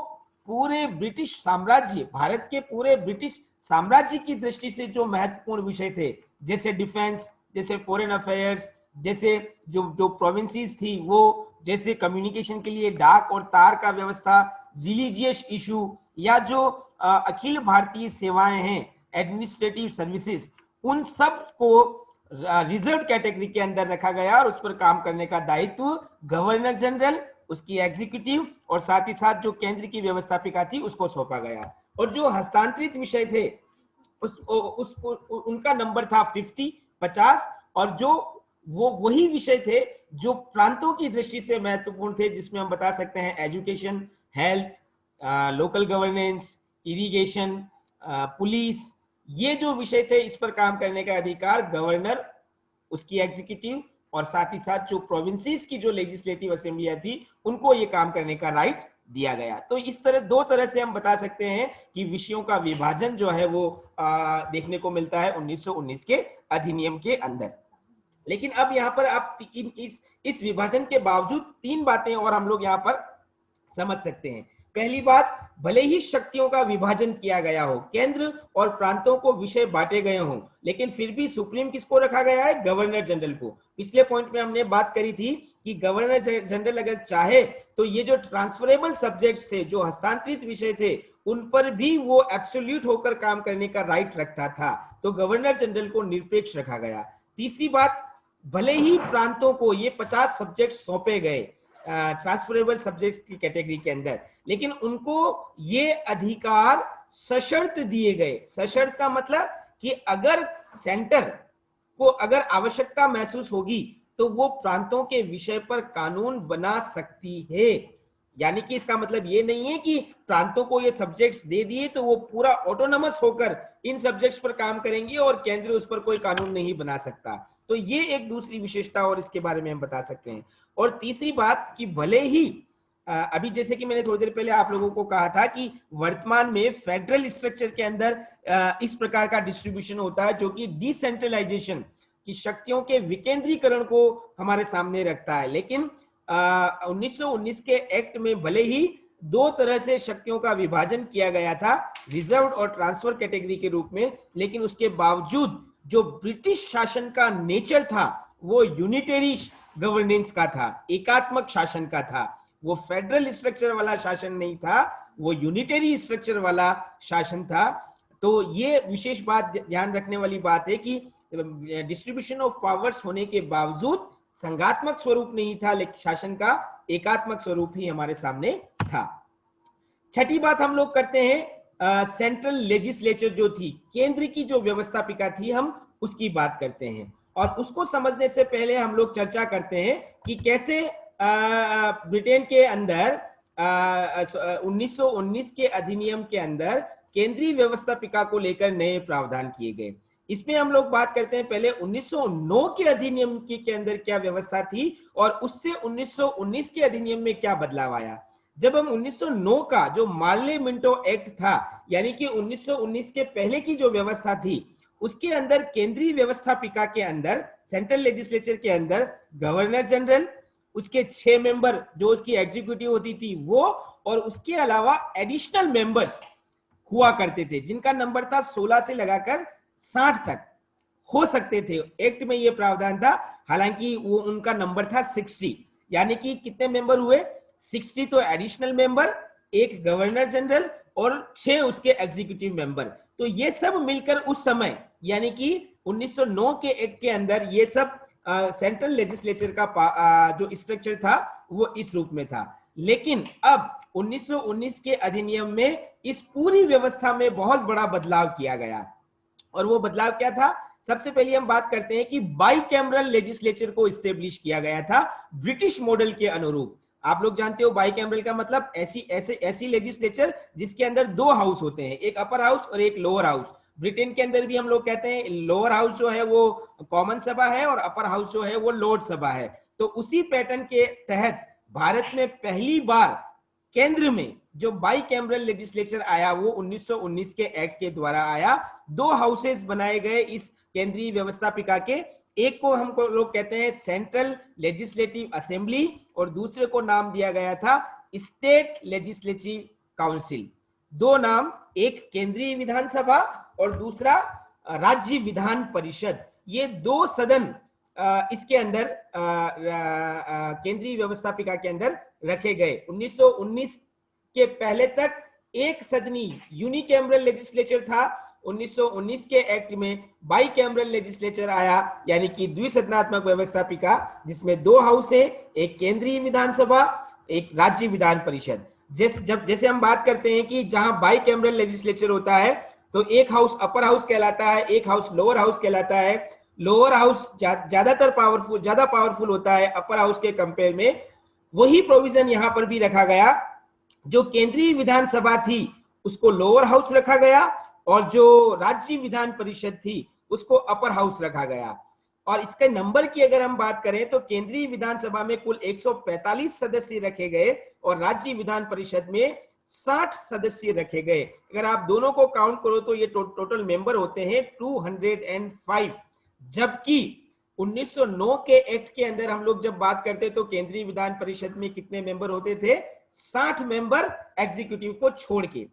पूरे ब्रिटिश साम्राज्य, भारत के पूरे ब्रिटिश साम्राज्य की दृष्टि से जो महत्वपूर्ण विषय थे, जैसे डिफेंस, जैसे फॉरेन अफेयर्स, जैसे जो प्रोविंसेस थी वो, जैसे कम्युनिकेशन के लिए डाक और तार का व्यवस्था, रिलीजियस इशू, या जो अखिल भारतीय सेवाएं हैं, एडमिनिस्ट्रेटिव सर्विसेज, उन सब को रिजर्व कैटेगरी के अंदर रखा गया और उस पर काम करने का दायित्व गवर्नर जनरल, उसकी एग्जीक्यूटिव और साथ ही साथ जो केंद्र की व्यवस्थापिका थी उसको सौंपा गया। और जो हस्तांतरित विषय थे उनका नंबर था 50, और जो वही विषय थे जो प्रांतों की दृष्टि से महत्वपूर्ण थे, जिसमें हम बता सकते हैं education, health, local governance, irrigation, police, ये जो विषय थे इस पर काम करने का अधिकार गवर्नर, उसकी एग्जीक्यूटिव और साथ ही साथ जो प्रोविंसेस की जो लेजिस्लेटिव असेंबलियां थी उनको ये काम करने का राइट दिया गया। तो इस तरह 2 तरह से हम बता सकते हैं कि विषयों का विभाजन जो है वो देखने को मिलता है 1919 के अधिनियम के अंदर। लेकिन अब यहाँ पर आप इस विभाजन के बावजूद 3 बातें और हम लोग यहाँ पर समझ सकते हैं। पहली बात, भले ही शक्तियों का विभाजन किया गया हो, केंद्र और प्रांतों को विषय बांटे गए हों, लेकिन फिर भी सुप्रीम किसको रखा गया है? गवर्नर जनरल को। पिछले पॉइंट में हमने बात करी थी कि गवर्नर जनरल अगर चाहे तो ये जो ट्रांसफरेबल सब्जेक्ट्स थे, जो हस्तांतरित विषय थे, उन पर भी वो एब्सोल्यूट होकर काम करने का राइट रखता था। तो गवर्नर जनरल को निरपेक्ष रखा गया। तीसरी बात, भले ही प्रांतों को ये 50 सब्जेक्ट सौंपे गए ट्रांसफरेबल सब्जेक्ट की कैटेगरी के अंदर, लेकिन उनको ये अधिकार सशर्त दिए गए। सशर्त का मतलब कि अगर सेंटर को अगर आवश्यकता महसूस होगी तो वो प्रांतों के विषय पर कानून बना सकती है। यानी कि इसका मतलब ये नहीं है कि प्रांतों को ये सब्जेक्ट्स दे दिए तो वो पूरा ऑटोनमस होकर इन सब्जेक्ट्स पर काम करेंगे और केंद्र उस पर कोई कानून नहीं बना सकता। तो ये एक दूसरी विशेषता और इसके बारे में हम बता सकते हैं। और तीसरी बात कि भले ही अभी जैसे कि मैंने थोड़ी देर पहले आप लोगों को कहा था कि वर्तमान में फेडरल स्ट्रक्चर के अंदर इस प्रकार का डिस्ट्रीब्यूशन होता है जो कि डिसेंट्रलाइजेशन की शक्तियों के विकेंद्रीकरण को हमारे सामने रखता है। लेकिन 1919 के एक्ट में भले ही दो तरह से शक्तियों का विभाजन किया गया था, रिजर्व और ट्रांसफर कैटेगरी के रूप में। लेकिन उसके बावजूद जो ब्रिटिश शासन का नेचर था वो यूनिटरी गवर्नेंस का था, एकात्मक शासन का था। वो फेडरल स्ट्रक्चर वाला शासन नहीं था, वो यूनिटरी स्ट्रक्चर वाला शासन था। तो ये विशेष बात ध्यान रखने वाली बात है कि डिस्ट्रीब्यूशन ऑफ पावर्स होने के बावजूद संघात्मक स्वरूप नहीं था, लेकिन शासन का एकात्मक स्वरूप ही हमारे सामने था। छठी बात हम लोग करते हैं सेंट्रल लेजिस्लेचर जो थी, केंद्र की जो व्यवस्थापिका थी, हम उसकी बात करते हैं। और उसको समझने से पहले हम लोग चर्चा करते हैं कि कैसे ब्रिटेन के अंदर 1919 के अधिनियम के अंदर केंद्रीय व्यवस्थापिका को लेकर नए प्रावधान किए गए। इसमें हम लोग बात करते हैं पहले 1909 के अधिनियम के अंदर क्या व्यवस्था थी और उससे 1919 के अधिनियम में क्या बदलाव आया। जब हम 1909 का जो मार्ले मिंटो एक्ट था, यानी कि 1919 के पहले की जो व्यवस्था थी, उसके अंदर केंद्रीय व्यवस्थापिका के अंदर, सेंट्रल लेजिस्लेचर के अंदर गवर्नर जनरल, उसके 6 मेंबर जो उसकी एग्जीक्यूटिव होती थी वो, और उसके अलावा एडिशनल मेंबर्स हुआ करते थे जिनका नंबर था 16 से लगाकर 60 तक हो सकते थे। एक्ट में यह प्रावधान था, हालांकि वो उनका नंबर था 60। यानी कि कितने मेंबर हुए? 60 तो एडिशनल मेंबर, एक गवर्नर जनरल और 6 उसके एग्जीक्यूटिव मेंबर। तो ये सब मिलकर उस समय, यानी कि 1909 के एक्ट के अंदर ये सब सेंट्रल लेजिस्लेचर का जो स्ट्रक्चर था वो इस रूप में था। लेकिन अब 1919 के अधिनियम में इस पूरी व्यवस्था में बहुत बड़ा बदलाव किया गया। और वो बदलाव क्या था? सबसे पहले हम बात करते हैं कि बाइकैमरल लेजिस्लेचर को एस्टेब्लिश किया गया था ब्रिटिश मॉडल के अनुरूप। आप लोग जानते हो बाइकैमरल का मतलब ऐसी लेजिस्लेचर जिसके अंदर 2 हाउस होते हैं, एक अपर हाउस और एक लोअर हाउस। ब्रिटेन के अंदर भी हम लोग कहते हैं लोअर हाउस जो है वो कॉमन सभा है और अपर हाउस जो है वो लॉर्ड सभा है। तो उसी पैटर्न के तहत भारत में पहली बार केंद्र में जो बाइकैमरल लेजिस्लेचर आया वो 1919 के एक्ट के द्वारा आया। 2 हाउसेस बनाए गए इस केंद्रीय व्यवस्थापिका के, एक को हमको लोग कहते हैं सेंट्रल लेजिस्लेटिव असेंबली और दूसरे को नाम दिया गया था स्टेट लेजिस्लेटिव काउंसिल। 2 नाम, एक केंद्रीय विधानसभा और दूसरा राज्य विधान परिषद। ये 2 सदन इसके अंदर केंद्रीय व्यवस्थापिका के अंदर रखे गए। 1919 के पहले तक एक सदनी यूनिकैमरल लेजिस्लेचर था। 1919 के एक्ट में बाइकैमरल लेजिस्लेचर आया, यानी कि द्विसदनात्मक व्यवस्थापिका जिसमें 2 हाउस है, एक केंद्रीय विधानसभा, एक राज्य विधान परिषद। जैसे हम बात करते हैं कि जहां बाइकैमरल लेजिस्लेचर होता है तो एक हाउस अपर हाउस कहलाता है, एक हाउस लोअर हाउस कहलाता है। लोअर हाउस ज्यादा पावरफुल होता है अपर हाउस के कंपेयर में। वही प्रोविजन यहां पर भी रखा गया, जो केंद्रीय विधानसभा थी उसको लोअर हाउस रखा गया और जो राज्य विधान परिषद थी उसको अपर हाउस रखा गया। और इसके नंबर की अगर हम बात करें तो केंद्रीय विधानसभा में कुल 145 सदस्य रखे गए और राज्य विधान परिषद में 60 सदस्य रखे गए। अगर आप दोनों को काउंट करो तो ये टोटल मेंबर होते हैं 205। जबकि 1909 के एक्ट के अंदर हम लोग जब बात करते तो केंद्रीय विधान परिषद में कितने मेंबर होते थे? 60 मेंबर, एग्जीक्यूटिव को छोड़ के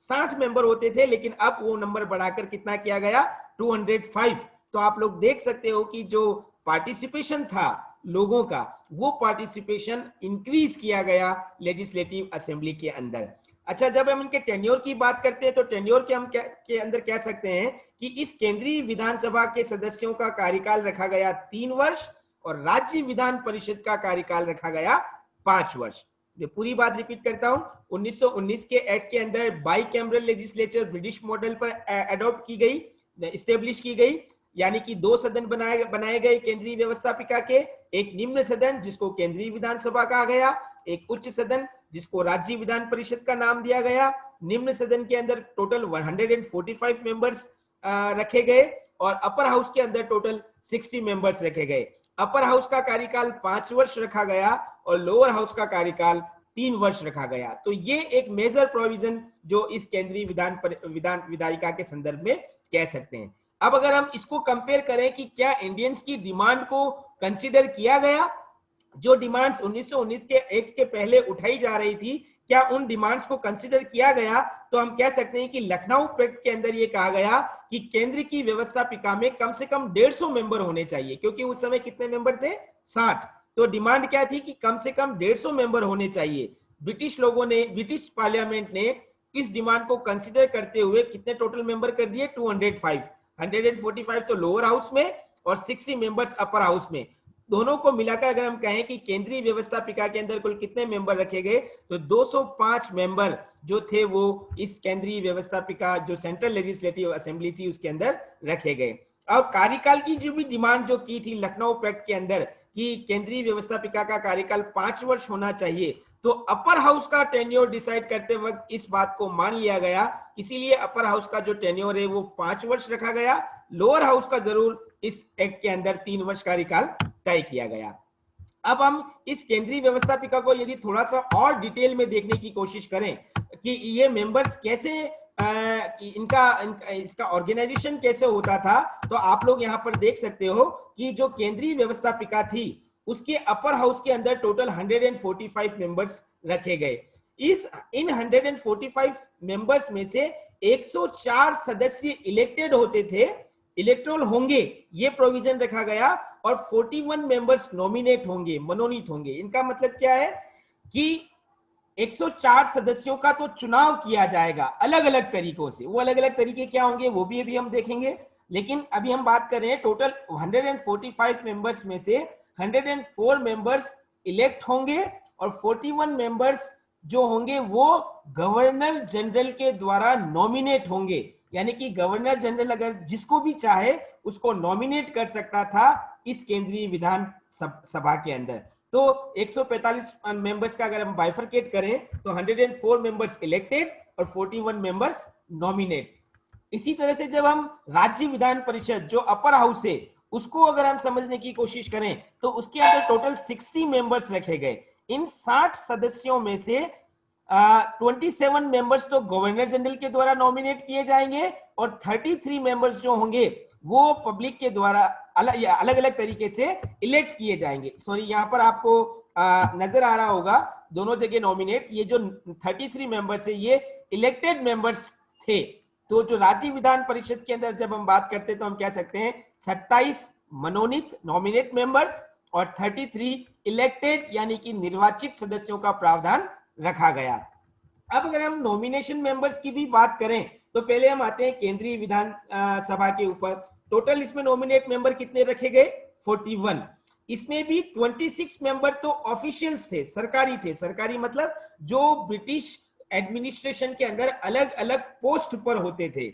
60 मेंबर होते थे। लेकिन अब वो नंबर बढ़ाकर कितना किया गया? 205। तो आप लोग देख सकते हो कि जो पार्टिसिपेशन था लोगों का, वो पार्टिसिपेशन इंक्रीज किया गया लेजिस्लेटिव असेंबली के अंदर। अच्छा, जब हम इनके टेन्योर की बात करते हैं तो टेन्योर के हम के अंदर कह सकते हैं कि इस केंद्रीय विधानसभा के सदस्यों का कार्यकाल रखा गया 3 वर्ष और राज्य विधान परिषद का कार्यकाल रखा गया 5 वर्ष। ये पूरी बात रिपीट करता हूं, 1919 के एक्ट के अंदर बाइकैमरल लेजिस्लेचर ब्रिटिश मॉडल पर अडॉप्ट की गई, एस्टेब्लिश की गई, यानी कि 2 सदन बनाए गए केंद्रीय व्यवस्थापिका के, एक निम्न सदन जिसको केंद्रीय विधानसभा कहा गया, एक उच्च सदन जिसको राज्य विधान परिषद का नाम दिया गया। निम्न सदन के अंदर टोटल 145 मेंबर्स रखे गए और अपर हाउस के अंदर टोटल 60 मेंबर्स रखे गए। अपर हाउस का कार्यकाल 5 वर्ष रखा गया और लोअर हाउस का कार्यकाल 3 वर्ष रखा गया। तो ये एक मेजर प्रोविजन जो इस केंद्रीय विधायिका के संदर्भ में कह सकते हैं। अब अगर हम इसको कंपेयर करें कि क्या इंडियंस की डिमांड को कंसीडर किया गया, जो डिमांड्स 1919 के एक्ट के पहले उठाई जा रही थी, क्या उन डिमांड्स को कंसीडर किया गया? तो हम कह सकते हैं कि लखनऊ पैक्ट के अंदर ये कहा गया कि केंद्र की व्यवस्थापिका में कम से कम 150 मेंबर होने चाहिए, क्योंकि उस समय कितने मेंबर थे? 60। तो डिमांड क्या थी कि कम से कम 150 मेंबर होने चाहिए। ब्रिटिश लोगों ने, ब्रिटिश पार्लियामेंट ने इस डिमांड को कंसीडर करते हुए कितने टोटल मेंबर कर दिए? 205। 145 तो लोअर हाउस में और 60 मेंबर्स अपर हाउस में। दोनों को मिलाकर अगर हम कहें कि केंद्रीय व्यवस्थापिका के अंदर कुल कितने मेंबर रखे गए, तो 205 मेंबर जो थे वो इस केंद्रीय व्यवस्थापिका, जो सेंट्रल लेजिस्लेटिव असेंबली थी, उसके अंदर रखे गए। अब कार्यकाल की जो भी डिमांड जो की थी लखनऊ पैक्ट के अंदर कि केंद्रीय व्यवस्थापिका का कार्यकाल 5 वर्ष होना चाहिए, तो अपर हाउस का टेन्योर डिसाइड करते वक्त इस बात को मान लिया गया, इसीलिए अपर हाउस का जो टेन्योर है वो 5 वर्ष रखा गया। लोअर हाउस का जरूर इस एक्ट के अंदर 3 वर्ष कार्यकाल तय किया गया। अब हम इस केंद्रीय व्यवस्थापिका को यदि थोड़ा सा और डिटेल में देखने की कोशिश करें कि ये मेंबर्स कैसे, इसका ऑर्गेनाइजेशन कैसे होता था, तो आप लोग यहां पर देख सकते हो कि जो केंद्रीय व्यवस्थापिका थी उसके अपर हाउस के अंदर टोटल 145 मेंबर्स रखे गए। इन 145 मेंबर्स में से 104 सदस्य इलेक्टेड होते थे, इलेक्टोरल होंगे, ये प्रोविजन रखा गया, और 41 मेंबर्स नॉमिनेट होंगे, मनोनीत होंगे। इनका मतलब क्या है कि 104 सदस्यों का तो चुनाव किया जाएगा अलग अलग तरीकों से। वो अलग अलग तरीके क्या होंगे वो भी अभी हम देखेंगे, लेकिन अभी हम बात कर रहे हैं टोटल 145 मेंबर्स में से 104 मेंबर्स इलेक्ट होंगे और 41 मेंबर्स जो होंगे वो गवर्नर जनरल के द्वारा नॉमिनेट होंगे। यानी कि गवर्नर जनरल अगर जिसको भी चाहे उसको नॉमिनेट कर सकता था इस केंद्रीय विधान सभा के अंदर। तो 145 मेंबर्स का अगर हम बाइफरकेट करें तो 104 मेंबर्स इलेक्टेड और 41 मेंबर्स नॉमिनेट। इसी तरह से जब हम राज्य विधान परिषद जो अपर हाउस है उसको अगर हम समझने की कोशिश करें तो उसके अंदर टोटल 60 मेंबर्स रखे गए। इन 60 सदस्यों में से 27 मेंबर्स तो गवर्नर जनरल के द्वारा नॉमिनेट किए जाएंगे और 33 मेंबर्स जो होंगे वो पब्लिक के द्वारा अलग अलग तरीके से इलेक्ट किए जाएंगे। सॉरी, यहां पर आपको नजर आ रहा होगा दोनों जगह नॉमिनेट, ये जो 33 मेंबर्स है ये इलेक्टेड मेंबर्स थे। तो जो राज्य विधान परिषद के अंदर जब हम बात करते हैं तो हम कह सकते हैं 27 मनोनीत नॉमिनेट मेंबर्स और 33 इलेक्टेड यानी कि निर्वाचित सदस्यों का प्रावधान रखा गया। अब अगर हम नॉमिनेशन मेंबर्स की भी बात करें तो पहले हम आते हैं केंद्रीय विधान सभा के ऊपर। टोटल इसमें नॉमिनेट मेंबर कितने रखे गए? 41। इसमें भी 26 मेंबर तो ऑफिशियल्स थे, सरकारी थे। सरकारी मतलब जो ब्रिटिश एडमिनिस्ट्रेशन के अंदर अलग अलग पोस्ट पर होते थे,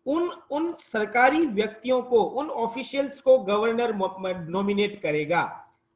उन सरकारी व्यक्तियों को, उन ऑफिशियल्स को गवर्नर नॉमिनेट करेगा।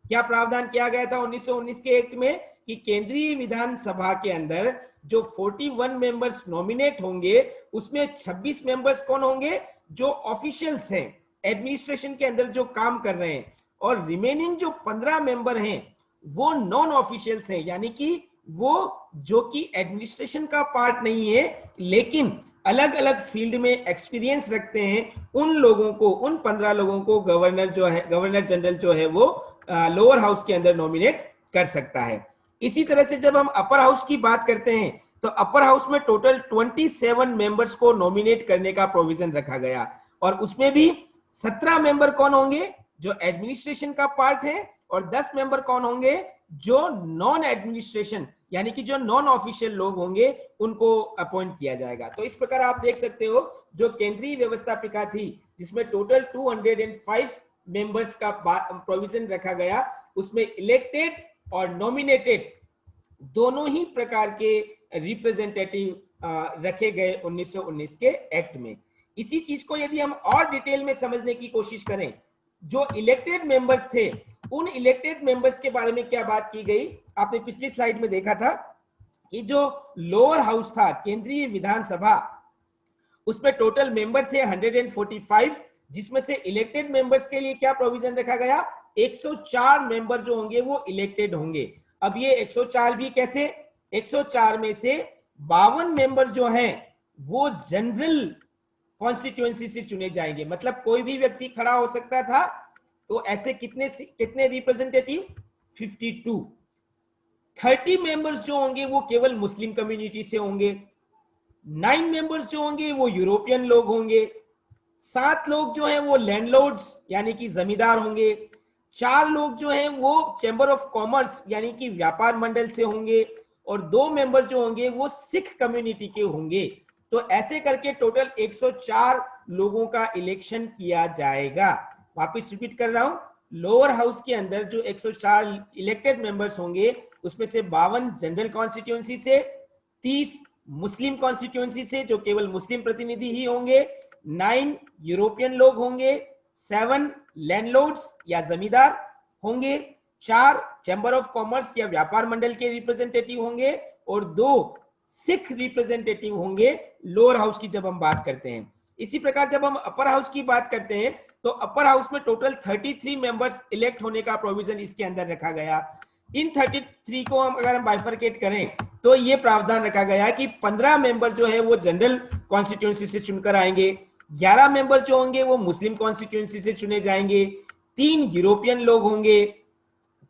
क्या प्रावधान किया गया था 1919 के एक्ट में कि केंद्रीय विधानसभा के अंदर जो 41 मेंबर्स नॉमिनेट होंगे उसमें 26 मेंबर्स कौन होंगे? जो ऑफिशियल्स हैं, एडमिनिस्ट्रेशन के अंदर जो काम कर रहे हैं, और रिमेनिंग जो 15 मेंबर हैं वो नॉन ऑफिशियल्स हैं, यानी कि वो जो कि एडमिनिस्ट्रेशन का पार्ट नहीं है लेकिन अलग अलग फील्ड में एक्सपीरियंस रखते हैं। उन लोगों को, उन 15 लोगों को गवर्नर जो है, गवर्नर जनरल जो है वो लोअर हाउस के अंदर नॉमिनेट कर सकता है। इसी तरह से जब हम अपर हाउस की बात करते हैं तो अपर हाउस में टोटल 27 मेंबर्स को नॉमिनेट करने का प्रोविजन रखा गया और उसमें भी 17 मेंबर कौन होंगे? जो एडमिनिस्ट्रेशन का पार्ट है, और 10 मेंबर कौन होंगे? जो नॉन एडमिनिस्ट्रेशन यानी कि जो नॉन ऑफिशियल लोग होंगे उनको अपॉइंट किया जाएगा। तो इस प्रकार आप देख सकते हो जो केंद्रीय व्यवस्थापिका थी जिसमें टोटल 205 मेंबर्स का प्रोविजन रखा गया, उसमें इलेक्टेड और नॉमिनेटेड दोनों ही प्रकार के रिप्रेजेंटेटिव रखे गए 1919 के एक्ट में। इसी चीज को यदि हम और डिटेल में समझने की कोशिश करें, जो इलेक्टेड मेंबर्स थे उन इलेक्टेड मेंबर्स के बारे में क्या बात की गई? आपने पिछली स्लाइड में देखा था कि जो लोअर हाउस था केंद्रीय विधानसभा, उसमें टोटल मेंबर थे 145, जिसमें से इलेक्टेड मेंबर्स के लिए क्या प्रोविजन रखा गया? 104 मेंबर जो होंगे वो इलेक्टेड होंगे। अब ये 104 भी कैसे? 104 में से 52 मेंबर जो हैं वो जनरल कॉन्स्टिट्यूएंसी से चुने जाएंगे, मतलब कोई भी व्यक्ति खड़ा हो सकता था। तो ऐसे कितने रिप्रेजेंटेटिव? 52। 30 मेंबर्स जो होंगे वो केवल मुस्लिम कम्युनिटी से होंगे, 9 मेंबर्स जो होंगे वो यूरोपियन लोग होंगे, 7 लोग जो हैं वो लैंडलॉर्ड्स यानी कि जमींदार होंगे, 4 लोग जो हैं वो चैम्बर ऑफ कॉमर्स यानी कि व्यापार मंडल से होंगे, और 2 मेंबर जो होंगे वो सिख कम्युनिटी के होंगे। तो ऐसे करके टोटल 104 लोगों का इलेक्शन किया जाएगा। वापस रिपीट कर रहा हूं, लोअर हाउस के अंदर जो 104 इलेक्टेड मेंबर्स होंगे उसमें से 52 जनरल कॉन्स्टिट्यूएंसी से, 30 मुस्लिम कॉन्स्टिट्यूएंसी से जो केवल मुस्लिम प्रतिनिधि ही होंगे, 9 यूरोपियन लोग होंगे, 7 लैंडलॉर्ड्स या जमींदार होंगे, 4 चैम्बर ऑफ कॉमर्स या व्यापार मंडल के रिप्रेजेंटेटिव होंगे, और 2 सिख रिप्रेजेंटेटिव होंगे लोअर हाउस की जब हम बात करते हैं। इसी प्रकार जब हम अपर हाउस की बात करते हैं तो अपर हाउस में टोटल 33 मेंबर्स इलेक्ट होने का प्रोविजन इसके अंदर रखा गया। इन 33 को हम अगर हम बाइफरकेट करें तो ये प्रावधान रखा गया कि 15 मेंबर जो है वो जनरल कॉन्स्टिट्यूएंसी से चुनकर आएंगे, 11 मेंबर जो होंगे वो मुस्लिम कॉन्स्टिट्यूएंसी से चुने जाएंगे, 3 यूरोपियन लोग होंगे,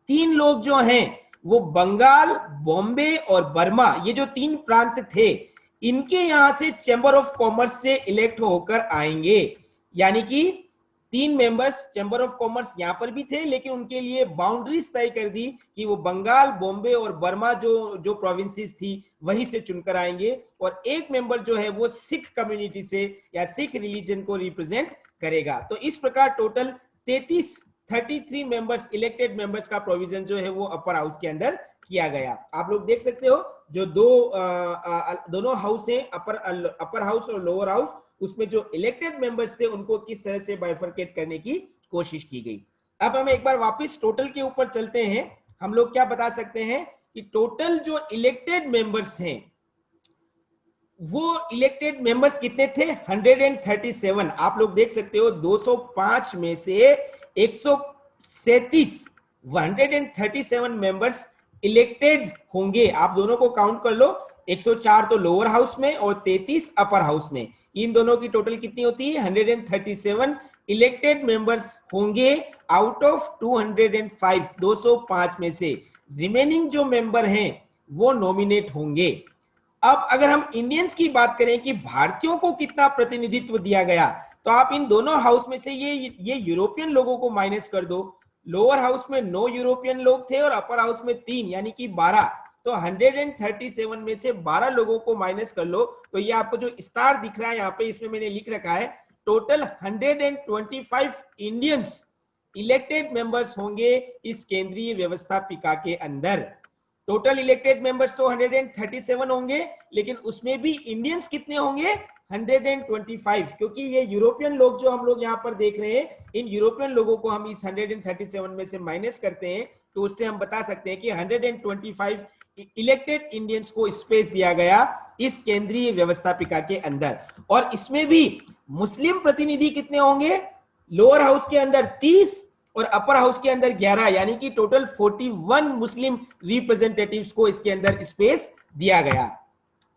3 लोग जो हैं वो बंगाल, बॉम्बे और बर्मा, ये जो 3 प्रांत थे इनके यहां से चैम्बर ऑफ कॉमर्स से इलेक्ट होकर आएंगे। यानी कि 3 मेंबर्स चैम्बर ऑफ कॉमर्स यहां पर भी थे, लेकिन उनके लिए बाउंड्रीज तय कर दी कि वो बंगाल, बॉम्बे और बर्मा जो प्रोविंसेस थी वहीं से चुनकर आएंगे, और एक मेंबर जो है वो सिख कम्युनिटी से या सिख रिलीजन को रिप्रेजेंट करेगा। तो इस प्रकार टोटल 33 मेंबर्स इलेक्टेड मेंबर्स का प्रोविजन जो है वो अपर हाउस के अंदर किया गया। आप लोग देख सकते हो जो दोनों हाउस हैं, अपर हाउस और लोअर हाउस, उसमें जो इलेक्टेड मेंबर्स थे उनको किस तरह से बाइफरकेट करने की कोशिश की गई। अब हम एक बार वापस टोटल के ऊपर चलते हैं। हम लोग क्या बता सकते हैं कि टोटल जो इलेक्टेड मेंबर्स हैं वो इलेक्टेड मेंबर्स कितने थे? 137। आप लोग देख सकते हो 205 में से 137 137 मेंबर्स इलेक्टेड होंगे। आप दोनों को काउंट कर लो, 104 तो लोअर हाउस में और 33 अपर हाउस में, इन दोनों की टोटल कितनी होती है? 137 इलेक्टेड मेंबर्स होंगे आउट ऑफ 205, 205 में से रिमेनिंग जो मेंबर हैं वो नॉमिनेट होंगे। अब अगर हम इंडियंस की बात करें कि भारतीयों को कितना प्रतिनिधित्व दिया गया, तो आप इन दोनों हाउस में से ये यूरोपियन लोगों को माइनस कर दो। लोअर हाउस में 9 यूरोपियन लोग थे और अपर हाउस में 3 यानी कि 12। तो 137 में से 12 लोगों को माइनस कर लो, तो ये आपको जो स्टार दिख रहा है यहाँ पे, इसमें मैंने लिख रखा है टोटल 125 इंडियंस इलेक्टेड मेंबर्स होंगे इस केंद्रीय व्यवस्थापिका के अंदर। टोटल इलेक्टेड मेंबर्स तो 137 होंगे, लेकिन उसमें भी इंडियंस कितने होंगे? 125, क्योंकि ये यूरोपियन लोग जो हम लोग यहाँ पर देख रहे हैं, इन यूरोपियन लोगों को हम इस 137 में से माइनस करते हैं, तो उससे हम बता सकते हैं कि 125 इलेक्टेड इंडियंस को स्पेस दिया गया इस केंद्रीय व्यवस्थापिका के अंदर। और इसमें भी मुस्लिम प्रतिनिधि कितने होंगे? लोअर हाउस के अंदर 30 और अपर हाउस के अंदर 11, यानी कि टोटल 41 मुस्लिम रिप्रेजेंटेटिव्स को इसके अंदर स्पेस दिया गया।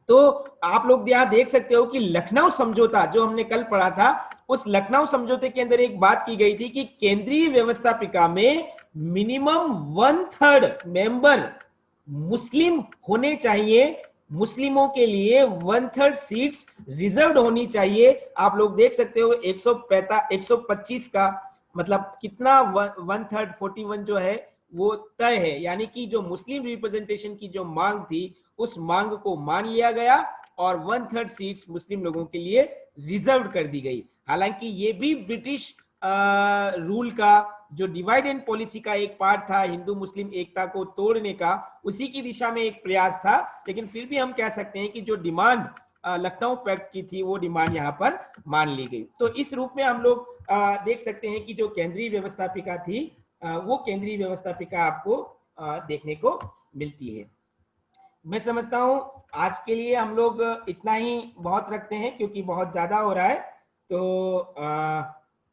तो आप लोग यहां देख सकते हो कि लखनऊ समझौता जो हमने कल पढ़ा था, उस लखनऊ समझौते के अंदर एक बात की गई थी कि केंद्रीय व्यवस्थापिका में मिनिमम 1/3 मेंबर मुस्लिम होने चाहिए, मुस्लिमों के लिए 1/3 सीट्स रिजर्व होनी चाहिए। आप लोग देख सकते हो 125 का मतलब कितना 1/3 41 जो है वो तय है, यानी कि जो मुस्लिम रिप्रेजेंटेशन की जो मांग थी उस मांग को मान लिया गया और 1/3 सीट्स मुस्लिम लोगों के लिए रिजर्व कर दी गई। हालांकि ये भी ब्रिटिश रूल का जो डिवाइड एंड पॉलिसी का एक पार्ट था, हिंदू मुस्लिम एकता को तोड़ने का, उसी की दिशा में एक प्रयास था, लेकिन फिर भी हम कह सकते हैं कि जो डिमांड लखनऊ पैक्ट की थी वो डिमांड यहाँ पर मान ली गई। तो इस रूप में हम लोग देख सकते हैं कि जो केंद्रीय व्यवस्थापिका थी वो केंद्रीय व्यवस्थापिका आपको देखने को मिलती है। मैं समझता हूं आज के लिए हम लोग इतना ही बहुत रखते हैं, क्योंकि बहुत ज्यादा हो रहा है। तो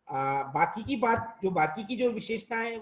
बाकी की बात, जो बाकी की जो विशेषताएं